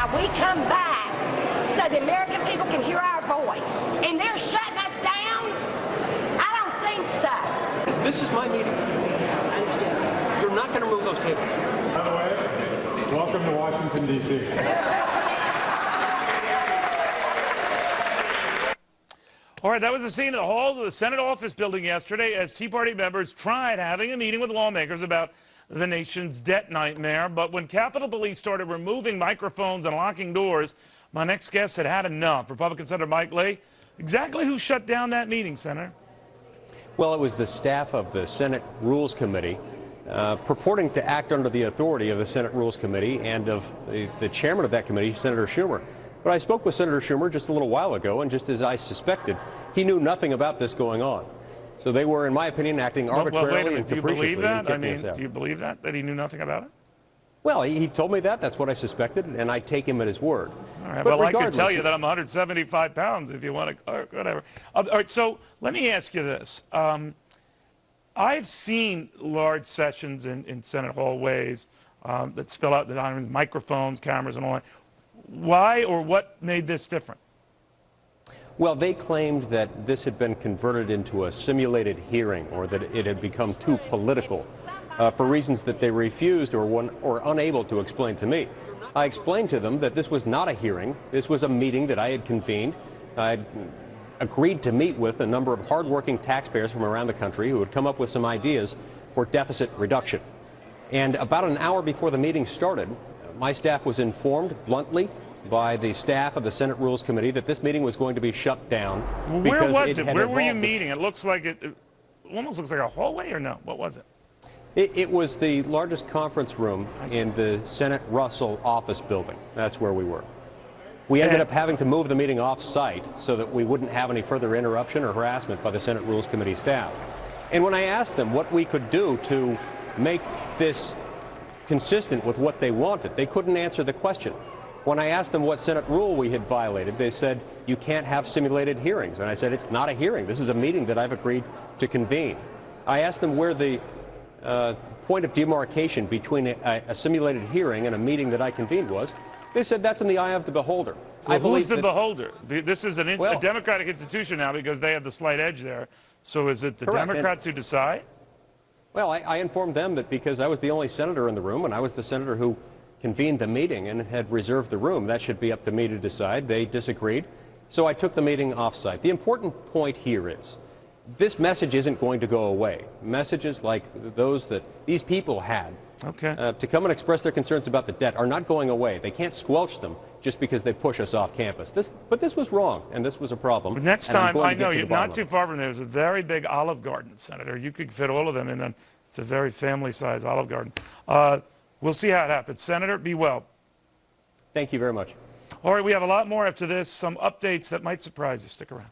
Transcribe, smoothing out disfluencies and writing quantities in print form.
Now we come back so the American people can hear our voice. And they're shutting us down? I don't think so. This is my meeting. You're not going to move those tables. By the way, welcome to Washington, D.C. All right, that was the scene in the halls of the Senate office building yesterday as Tea Party members tried having a meeting with lawmakers about the nation's debt nightmare. But when Capitol Police started removing microphones and locking doors, my next guest had had enough. Republican Senator Mike Lee, exactly who shut down that meeting, Senator? Well, it was the staff of the Senate Rules Committee purporting to act under the authority of the Senate Rules Committee and of the chairman of that committee, Senator Schumer. But I spoke with Senator Schumer just a little while ago, and just as I suspected, he knew nothing about this going on. So they were, in my opinion, acting arbitrarily and capriciously. Do you believe that? I mean, do you believe that he knew nothing about it? Well, he told me that. That's what I suspected, and I take him at his word. All right. Well, I can tell you that I'm 175 pounds if you want to, whatever. All right, so let me ask you this. I've seen large sessions in Senate hallways that spill out the diamonds, microphones, cameras, and all that. Why or what made this different? Well, they claimed that this had been converted into a simulated hearing, or that it had become too political for reasons that they refused or unable to explain to me. I explained to them that this was not a hearing. This was a meeting that I had convened. I had agreed to meet with a number of hardworking taxpayers from around the country who had come up with some ideas for deficit reduction. And about an hour before the meeting started, my staff was informed bluntly by the staff of the Senate Rules Committee that this meeting was going to be shut down. Where was it? Where were you meeting? It looks like it almost looks like a hallway, or no? What was it? It was the largest conference room in the Senate Russell office building. That's where we were. We ended up having to move the meeting off-site so that we wouldn't have any further interruption or harassment by the Senate Rules Committee staff. And when I asked them what we could do to make this consistent with what they wanted, they couldn't answer the question. When I asked them what Senate rule we had violated, they said, you can't have simulated hearings. And I said, it's not a hearing. This is a meeting that I've agreed to convene. I asked them where the point of demarcation between a simulated hearing and a meeting that I convened was. They said that's in the eye of the beholder. Well, who's the beholder? This is a Democratic institution now because they have the slight edge there. So is it the Democrats who decide? Well, I informed them that because I was the only senator in the room and I was the senator who convened the meeting and had reserved the room, that should be up to me to decide. They disagreed. So I took the meeting off-site. The important point here is this message isn't going to go away. Messages like those that these people had to come and express their concerns about the debt are not going away. They can't squelch them just because they push us off campus. But this was wrong, and this was a problem. But next time, I know you're not too far from there. There's a very big Olive Garden, Senator. You could fit all of them in. It's a very family-sized Olive Garden. We'll see how it happens. Senator, be well. Thank you very much. All right, we have a lot more after this, some updates that might surprise you. Stick around.